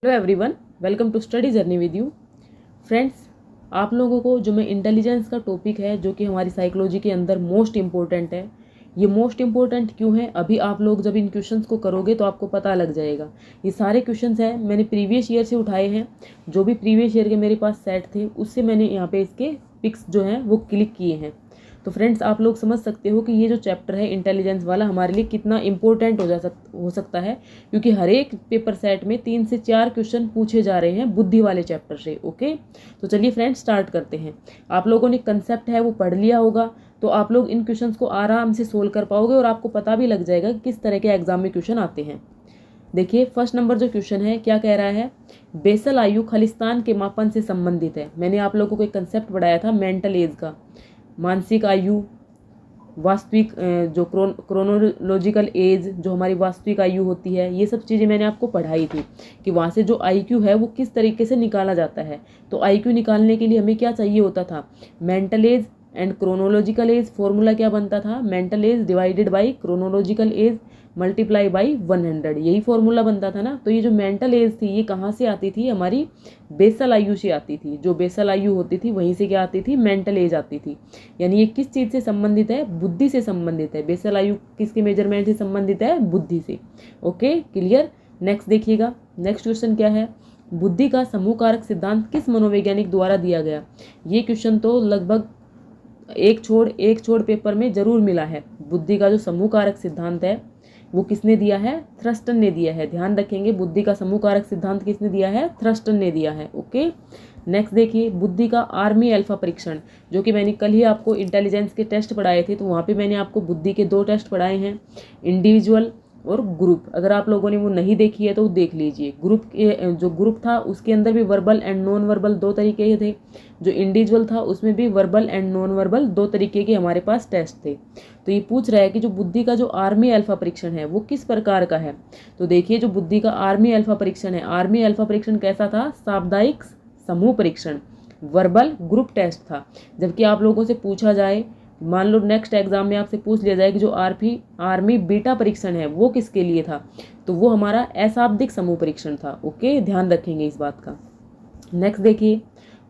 Hello everyone, welcome to study journey with you. Friends, आप लोगों को जो मैं इंटेलिजेंस का टॉपिक है जो कि हमारी साइकोलॉजी के अंदर मोस्ट इम्पोर्टेंट है, ये मोस्ट इम्पोर्टेंट क्यों है अभी आप लोग जब इन क्वेश्चंस को करोगे तो आपको पता लग जाएगा। ये सारे क्वेश्चंस हैं मैंने प्रीवियस ईयर से उठाए हैं, जो भी प्रीवियस ईयर के मेरे पास सेट थे उससे मैंने यहाँ पे इसके पिक्स जो हैं वो क्लिक किए हैं। तो फ्रेंड्स, आप लोग समझ सकते हो कि ये जो चैप्टर है इंटेलिजेंस वाला हमारे लिए कितना इंपॉर्टेंट हो सकता है, क्योंकि हर एक पेपर सेट में 3 से 4 क्वेश्चन पूछे जा रहे हैं बुद्धि वाले चैप्टर से। ओके, तो चलिए फ्रेंड्स स्टार्ट करते हैं। आप लोगों ने कंसेप्ट है वो पढ़ लिया होगा, तो आप लोग इन क्वेश्चंस को आराम से सोल्व कर पाओगे और आपको पता भी लग जाएगा कि किस तरह के एग्जाम में क्वेश्चन आते हैं। देखिए, फर्स्ट नंबर जो क्वेश्चन है क्या कह रहा है, बेसल आयु खलिस्तान के मापन से संबंधित है। मैंने आप लोगों को एक कंसेप्ट पढ़ाया था मेंटल एज का, मानसिक आयु, वास्तविक जो क्रोनोलॉजिकल एज जो हमारी वास्तविक आयु होती है, ये सब चीज़ें मैंने आपको पढ़ाई थी कि वहाँ से जो आईक्यू है वो किस तरीके से निकाला जाता है। तो आईक्यू निकालने के लिए हमें क्या चाहिए होता था, mental as and chronological age. Formula क्या बनता था, mental age divided by chronological S multiply by 100, यही फॉर्मूला बनता था ना। तो ये जो मेंटल एज थी ये कहाँ से आती थी, हमारी बेसल आयु से आती थी। जो बेसल आयु होती थी वहीं से क्या आती थी, मेंटल एज आती थी। यानी ये किस चीज़ से संबंधित है, बुद्धि से संबंधित है। बेसल आयु किसके मेजरमेंट से संबंधित है, बुद्धि से। Okay, clear. नेक्स्ट देखिएगा, नेक्स्ट क्वेश्चन क्या है, बुद्धि का समूह कारक सिद्धांत किस मनोवैज्ञानिक द्वारा दिया गया। ये क्वेश्चन तो लगभग एक छोड़ पेपर में जरूर मिला है। बुद्धि का जो समूह कारक सिद्धांत है वो किसने दिया है, थ्रस्टन ने दिया है। ध्यान रखेंगे, बुद्धि का समूह कारक सिद्धांत किसने दिया है, थ्रस्टन ने दिया है। ओके, नेक्स्ट देखिए, बुद्धि का आर्मी अल्फा परीक्षण, जो कि मैंने कल ही आपको इंटेलिजेंस के टेस्ट पढ़ाए थे, तो वहाँ पे मैंने आपको बुद्धि के 2 टेस्ट पढ़ाए हैं, इंडिविजुअल और ग्रुप। अगर आप लोगों ने वो नहीं देखी है तो देख लीजिए। ग्रुप के जो ग्रुप था उसके अंदर भी वर्बल एंड नॉन वर्बल 2 तरीके के थे, जो इंडिविजुअल था उसमें भी वर्बल एंड नॉन वर्बल 2 तरीके के हमारे पास टेस्ट थे। तो ये पूछ रहा है कि जो बुद्धि का जो आर्मी अल्फा परीक्षण है वो किस प्रकार का है। तो देखिए, जो बुद्धि का आर्मी अल्फा परीक्षण है, आर्मी अल्फा परीक्षण कैसा था, सामुदायिक समूह परीक्षण, वर्बल ग्रुप टेस्ट था। जबकि आप लोगों से पूछा जाए, मान लो नेक्स्ट एग्जाम में आपसे पूछ लिया जाए कि जो आर्मी बीटा परीक्षण है वो किसके लिए था, तो वो हमारा अशाब्दिक समूह परीक्षण था। ओके, ध्यान रखेंगे इस बात का। नेक्स्ट देखिए,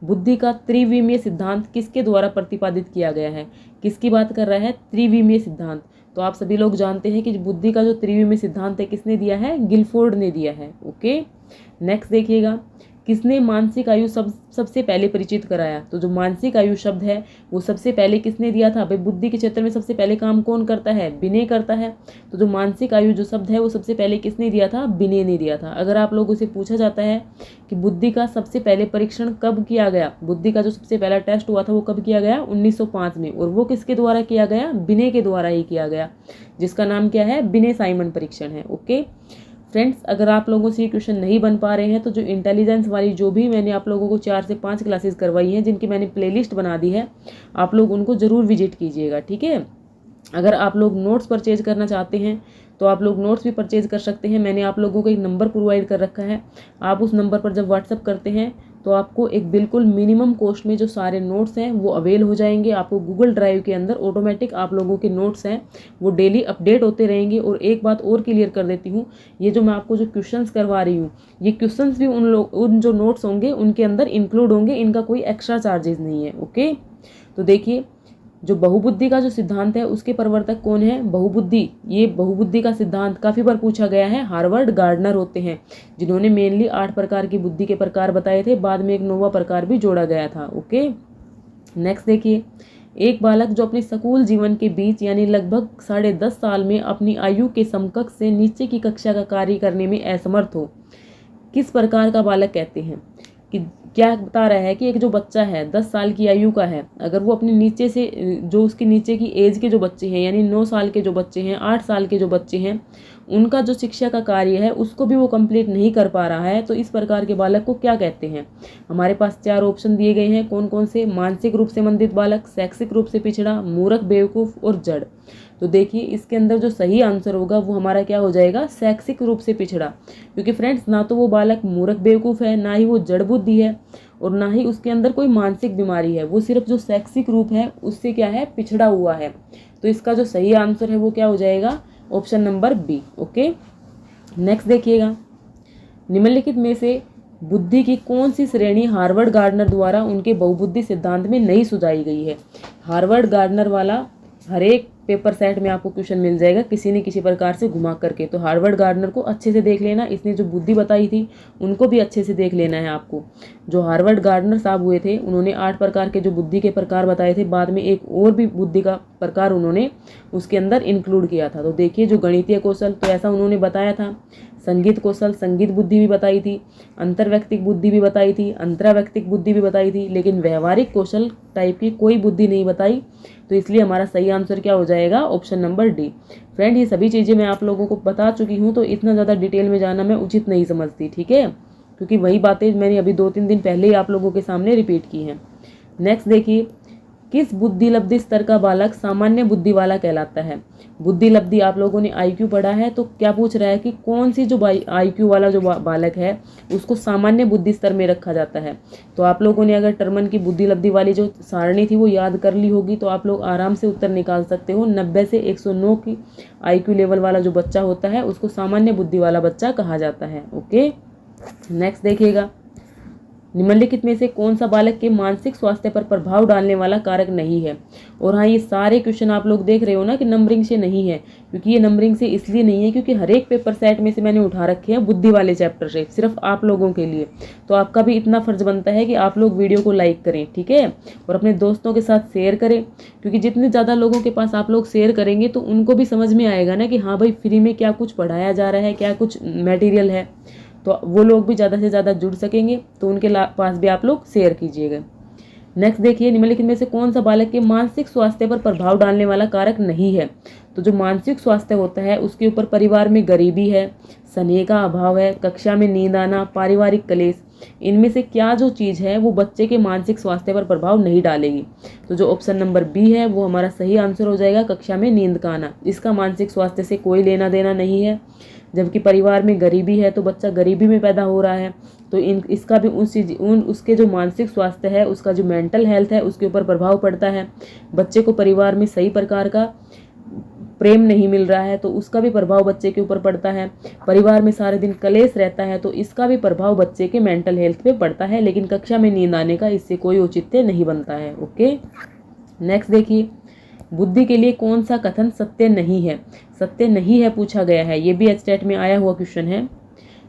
बुद्धि का त्रिविमीय सिद्धांत किसके द्वारा प्रतिपादित किया गया है। किसकी बात कर रहा है, त्रिविमीय सिद्धांत। तो आप सभी लोग जानते हैं कि बुद्धि का जो त्रिविमीय सिद्धांत है किसने दिया है, गिलफोर्ड ने दिया है। ओके, नेक्स्ट देखिएगा, किसने मानसिक आयु सबसे पहले परिचित कराया। तो जो मानसिक आयु शब्द है वो सबसे पहले किसने दिया था, भाई बुद्धि के क्षेत्र में सबसे पहले काम कौन करता है, बिने करता है। तो जो मानसिक आयु जो शब्द है वो सबसे पहले किसने दिया था, बिने ने दिया था। अगर आप लोगों से पूछा जाता है कि बुद्धि का सबसे पहले परीक्षण कब किया गया, बुद्धि का जो सबसे पहला टेस्ट हुआ था वो कब किया गया, 1905 में, और वो किसके द्वारा किया गया, बिने के द्वारा ही किया गया, जिसका नाम क्या है, बिने साइमन परीक्षण है। ओके फ्रेंड्स, अगर आप लोगों से ये क्वेश्चन नहीं बन पा रहे हैं तो जो इंटेलिजेंस वाली जो भी मैंने आप लोगों को 4 से 5 क्लासेस करवाई हैं, जिनकी मैंने प्लेलिस्ट बना दी है, आप लोग उनको ज़रूर विजिट कीजिएगा। ठीक है, अगर आप लोग नोट्स परचेज करना चाहते हैं तो आप लोग नोट्स भी परचेज कर सकते हैं। मैंने आप लोगों को एक नंबर प्रोवाइड कर रखा है, आप उस नंबर पर जब व्हाट्सअप करते हैं तो आपको एक बिल्कुल मिनिमम कॉस्ट में जो सारे नोट्स हैं वो अवेल हो जाएंगे। आपको गूगल ड्राइव के अंदर ऑटोमेटिक आप लोगों के नोट्स हैं वो डेली अपडेट होते रहेंगे। और एक बात और क्लियर कर देती हूँ, ये जो मैं आपको जो क्वेश्चंस करवा रही हूँ, ये क्वेश्चंस भी उन जो नोट्स होंगे उनके अंदर इंक्लूड होंगे, इनका कोई एक्स्ट्रा चार्जेस नहीं है। ओके, तो देखिए, जो बहुबुद्धि का जो सिद्धांत है उसके प्रवर्तक कौन है, बहुबुद्धि। ये बहुबुद्धि का सिद्धांत काफ़ी बार पूछा गया है, हार्वर्ड गार्डनर होते हैं, जिन्होंने मेनली 8 प्रकार की बुद्धि के प्रकार बताए थे, बाद में एक 9वां प्रकार भी जोड़ा गया था। ओके, नेक्स्ट देखिए, एक बालक जो अपने स्कूल जीवन के बीच यानी लगभग 10.5 साल में अपनी आयु के समकक्ष से नीचे की कक्षा का कार्य करने में असमर्थ हो, किस प्रकार का बालक कहते हैं। कि क्या बता रहा है कि एक जो बच्चा है 10 साल की आयु का है, अगर वो अपने नीचे से जो उसके नीचे की एज के जो बच्चे हैं, यानी 9 साल के जो बच्चे हैं, 8 साल के जो बच्चे हैं, उनका जो शिक्षा का कार्य है उसको भी वो कंप्लीट नहीं कर पा रहा है, तो इस प्रकार के बालक को क्या कहते हैं। हमारे पास 4 ऑप्शन दिए गए हैं, कौन कौन से, मानसिक रूप से मंदित बालक, शैक्षिक रूप से पिछड़ा, मूर्ख, बेवकूफ़ और जड़। तो देखिए, इसके अंदर जो सही आंसर होगा वो हमारा क्या हो जाएगा, शैक्षिक रूप से पिछड़ा। क्योंकि फ्रेंड्स, ना तो वो बालक मूर्ख बेवकूफ़ है, ना ही वो जड़ बुद्धि है, और ना ही उसके अंदर कोई मानसिक बीमारी है, वो सिर्फ जो शैक्षिक रूप है उससे क्या है, पिछड़ा हुआ है। तो इसका जो सही आंसर है वो क्या हो जाएगा, option number B. Okay, next देखिएगा, निम्नलिखित में से बुद्धि की कौन सी श्रेणी हार्वर्ड गार्डनर द्वारा उनके बहुबुद्धि सिद्धांत में नहीं सुझाई गई है। हार्वर्ड गार्डनर वाला हर एक पेपर सेट में आपको क्वेश्चन मिल जाएगा किसी न किसी प्रकार से घुमा करके। तो हार्वर्ड गार्डनर को अच्छे से देख लेना, इसने जो बुद्धि बताई थी उनको भी अच्छे से देख लेना है आपको। जो हार्वर्ड गार्डनर साहब हुए थे उन्होंने 8 प्रकार के जो बुद्धि के प्रकार बताए थे, बाद में एक और भी बुद्धि का प्रकार उन्होंने उसके अंदर इंक्लूड किया था। तो देखिए, जो गणितीय कौशल तो ऐसा उन्होंने बताया था, संगीत कौशल संगीत बुद्धि भी बताई थी, अंतर्वैयक्तिक बुद्धि भी बताई थी, अंतरावैयक्तिक बुद्धि भी बताई थी, लेकिन व्यवहारिक कौशल टाइप की कोई बुद्धि नहीं बताई। तो इसलिए हमारा सही आंसर क्या हो जाएगा, ऑप्शन नंबर डी। फ्रेंड, ये सभी चीज़ें मैं आप लोगों को बता चुकी हूँ, तो इतना ज़्यादा डिटेल में जाना मैं उचित नहीं समझती, ठीक है, क्योंकि वही बातें मैंने अभी 2-3 दिन पहले ही आप लोगों के सामने रिपीट की हैं। नेक्स्ट देखिए, किस बुद्धि लब्धि स्तर का बालक सामान्य बुद्धि वाला कहलाता है। बुद्धि लब्धि आप लोगों ने IQ पढ़ा है, तो क्या पूछ रहा है कि कौन सी जो IQ वाला जो बालक है उसको सामान्य बुद्धि स्तर में रखा जाता है। तो आप लोगों ने अगर टर्मन की बुद्धि लब्धि वाली जो सारणी थी वो याद कर ली होगी, तो आप लोग आराम से उत्तर निकाल सकते हो। 90 से 109 की IQ लेवल वाला जो बच्चा होता है उसको सामान्य बुद्धि वाला बच्चा कहा जाता है। ओके, नेक्स्ट देखिएगा, निम्नलिखित में से कौन सा बालक के मानसिक स्वास्थ्य पर प्रभाव डालने वाला कारक नहीं है। और हाँ, ये सारे क्वेश्चन आप लोग देख रहे हो ना कि नंबरिंग से नहीं है, क्योंकि ये नंबरिंग से इसलिए नहीं है क्योंकि हर एक पेपर सेट में से मैंने उठा रखे हैं बुद्धि वाले चैप्टर से, सिर्फ आप लोगों के लिए। तो आपका भी इतना फर्ज बनता है कि आप लोग वीडियो को लाइक करें, ठीक है, और अपने दोस्तों के साथ शेयर करें, क्योंकि जितने ज़्यादा लोगों के पास आप लोग शेयर करेंगे तो उनको भी समझ में आएगा ना कि हाँ भाई, फ्री में क्या कुछ पढ़ाया जा रहा है, क्या कुछ मटेरियल है, तो वो लोग भी ज़्यादा से ज़्यादा जुड़ सकेंगे। तो उनके पास भी आप लोग शेयर कीजिएगा। नेक्स्ट देखिए, निम्नलिखित में से कौन सा बालक के मानसिक स्वास्थ्य पर प्रभाव डालने वाला कारक नहीं है। तो जो मानसिक स्वास्थ्य होता है उसके ऊपर परिवार में गरीबी है, स्नेह का अभाव है, कक्षा में नींद आना, पारिवारिक क्लेश, इनमें से क्या जो चीज़ है वो बच्चे के मानसिक स्वास्थ्य पर प्रभाव नहीं डालेगी। तो जो ऑप्शन नंबर बी है वो हमारा सही आंसर हो जाएगा, कक्षा में नींद का आना। इसका मानसिक स्वास्थ्य से कोई लेना देना नहीं है। जबकि परिवार में गरीबी है तो बच्चा गरीबी में पैदा हो रहा है, तो इसका भी उसके जो मानसिक स्वास्थ्य है, उसका जो मेंटल हेल्थ है उसके ऊपर प्रभाव पड़ता है। बच्चे को परिवार में सही प्रकार का प्रेम नहीं मिल रहा है तो उसका भी प्रभाव बच्चे के ऊपर पड़ता है। परिवार में सारे दिन कलेश रहता है तो इसका भी प्रभाव बच्चे के मेंटल हेल्थ पे पड़ता है, लेकिन कक्षा में नींद आने का इससे कोई औचित्य नहीं बनता है। ओके, नेक्स्ट देखिए, बुद्धि के लिए कौन सा कथन सत्य नहीं है। सत्य नहीं है पूछा गया है, ये भी एचटेट में आया हुआ क्वेश्चन है।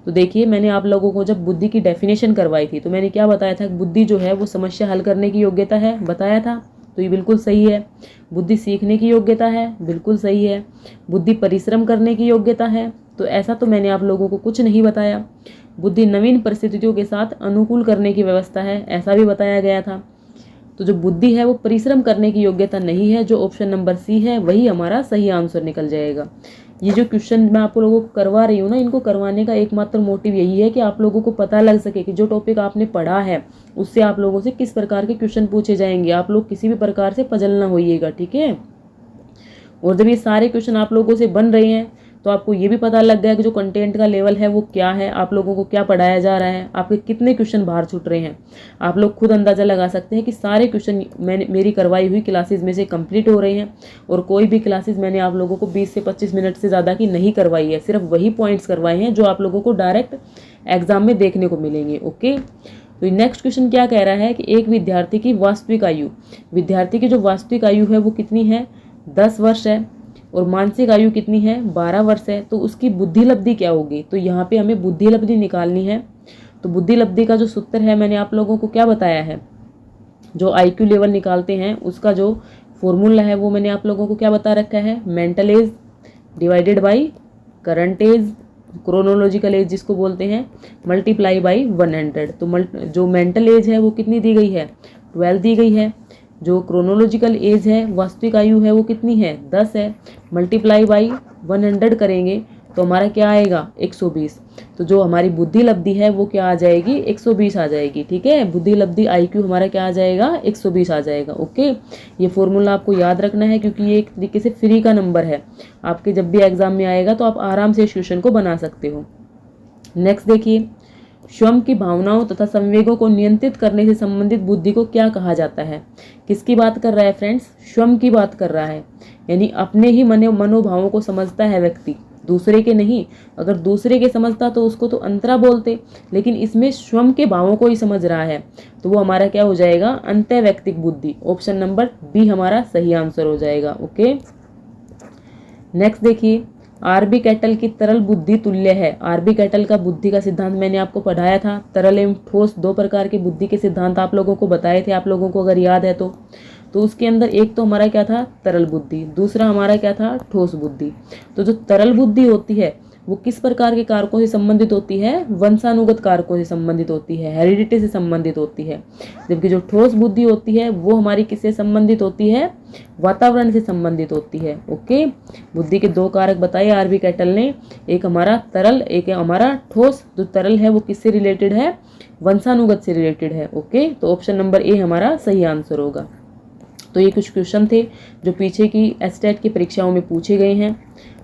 तो देखिए, मैंने आप लोगों को जब बुद्धि की डेफिनेशन करवाई थी तो मैंने क्या बताया था, बुद्धि जो है वो समस्या हल करने की योग्यता है, बताया था, तो ये बिल्कुल सही है। बुद्धि सीखने की योग्यता है, बिल्कुल सही है। बुद्धि परिश्रम करने की योग्यता है, तो ऐसा तो मैंने आप लोगों को कुछ नहीं बताया। बुद्धि नवीन परिस्थितियों के साथ अनुकूल करने की व्यवस्था है, ऐसा भी बताया गया था। तो जो बुद्धि है वो परिश्रम करने की योग्यता नहीं है, जो ऑप्शन नंबर सी है वही हमारा सही आंसर निकल जाएगा। ये जो क्वेश्चन मैं आप लोगों को करवा रही हूँ ना, इनको करवाने का एकमात्र मोटिव यही है कि आप लोगों को पता लग सके कि जो टॉपिक आपने पढ़ा है उससे आप लोगों से किस प्रकार के क्वेश्चन पूछे जाएंगे। आप लोग किसी भी प्रकार से पजल ना होइएगा, ठीक है। और जब ये सारे क्वेश्चन आप लोगों से बन रहे हैं तो आपको ये भी पता लग गया कि जो कंटेंट का लेवल है वो क्या है, आप लोगों को क्या पढ़ाया जा रहा है, आपके कितने क्वेश्चन बाहर छूट रहे हैं। आप लोग खुद अंदाज़ा लगा सकते हैं कि सारे क्वेश्चन मेरी करवाई हुई क्लासेस में से कंप्लीट हो रहे हैं, और कोई भी क्लासेस मैंने आप लोगों को 20 से 25 मिनट से ज़्यादा की नहीं करवाई है, सिर्फ वही पॉइंट्स करवाए हैं जो आप लोगों को डायरेक्ट एग्जाम में देखने को मिलेंगे। ओके, तो नेक्स्ट क्वेश्चन क्या कह रहा है कि एक विद्यार्थी की वास्तविक आयु, विद्यार्थी की जो वास्तविक आयु है वो कितनी है, 10 वर्ष है, और मानसिक आयु कितनी है, 12 वर्ष है। तो उसकी बुद्धि लब्धि क्या होगी, तो यहाँ पे हमें बुद्धि लब्धि निकालनी है। तो बुद्धि लब्धि का जो सूत्र है मैंने आप लोगों को क्या बताया है, जो IQ लेवल निकालते हैं उसका जो फॉर्मूला है वो मैंने आप लोगों को क्या बता रखा है, mental age divided by current age, chronological age जिसको बोलते हैं, मल्टीप्लाई बाई 100। तो जो मेंटल एज है वो कितनी दी गई है, 12 दी गई है। जो क्रोनोलॉजिकल एज है, वास्तविक आयु है, वो कितनी है, 10 है। मल्टीप्लाई बाई 100 करेंगे तो हमारा क्या आएगा, 120। तो जो हमारी बुद्धि लब्धि है वो क्या आ जाएगी, 120 आ जाएगी, ठीक है। बुद्धि लब्धि IQ हमारा क्या आ जाएगा, 120 आ जाएगा। ओके, ये फॉर्मूला आपको याद रखना है क्योंकि ये एक तरीके से फ्री का नंबर है, आपके जब भी एग्जाम में आएगा तो आप आराम से इस क्वेश्चन को बना सकते हो। नेक्स्ट देखिए, स्वयं की भावनाओं तथा संवेगों को नियंत्रित करने से संबंधित बुद्धि को क्या कहा जाता है। किसकी बात कर रहा है फ्रेंड्स, स्वयं की बात कर रहा है, यानी अपने ही मनोभावों को समझता है व्यक्ति, दूसरे के नहीं। अगर दूसरे के समझता तो उसको तो अंतरा बोलते, लेकिन इसमें स्वयं के भावों को ही समझ रहा है, तो वो हमारा क्या हो जाएगा, अंतर्वैयक्तिक बुद्धि। ऑप्शन नंबर बी हमारा सही आंसर हो जाएगा। ओके, नेक्स्ट देखिए, आरबी कैटल की तरल बुद्धि तुल्य है। आरबी कैटल का बुद्धि का सिद्धांत मैंने आपको पढ़ाया था। तरल एवं ठोस दो प्रकार के बुद्धि के सिद्धांत आप लोगों को बताए थे, आप लोगों को अगर याद है तो उसके अंदर एक तो हमारा क्या था, तरल बुद्धि, दूसरा हमारा क्या था, ठोस बुद्धि। तो जो तरल बुद्धि होती है वो किस प्रकार के कारकों से संबंधित होती है, वंशानुगत कारकों से संबंधित होती है, हेरिडिटी से संबंधित होती है। जबकि जो ठोस बुद्धि होती है वो हमारी किससे संबंधित होती है, वातावरण से संबंधित होती है। ओके, बुद्धि के दो कारक बताए आरबी कैटल ने, एक हमारा तरल, एक हमारा ठोस। जो तरल है वो किससे रिलेटेड है, वंशानुगत से रिलेटेड है। ओके, तो ऑप्शन नंबर ए हमारा सही आंसर होगा। तो ये कुछ क्वेश्चन थे जो पीछे की एस्टेट की परीक्षाओं में पूछे गए हैं।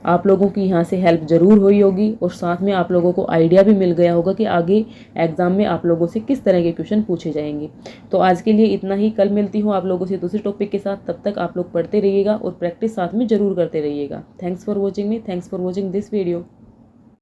आप लोगों की यहाँ से हेल्प ज़रूर हुई होगी और साथ में आप लोगों को आइडिया भी मिल गया होगा कि आगे एग्जाम में आप लोगों से किस तरह के क्वेश्चन पूछे जाएंगे। तो आज के लिए इतना ही, कल मिलती हूँ आप लोगों से दूसरे टॉपिक के साथ। तब तक आप लोग पढ़ते रहिएगा और प्रैक्टिस साथ में ज़रूर करते रहिएगा। Thanks for watching me, thanks for watching this video.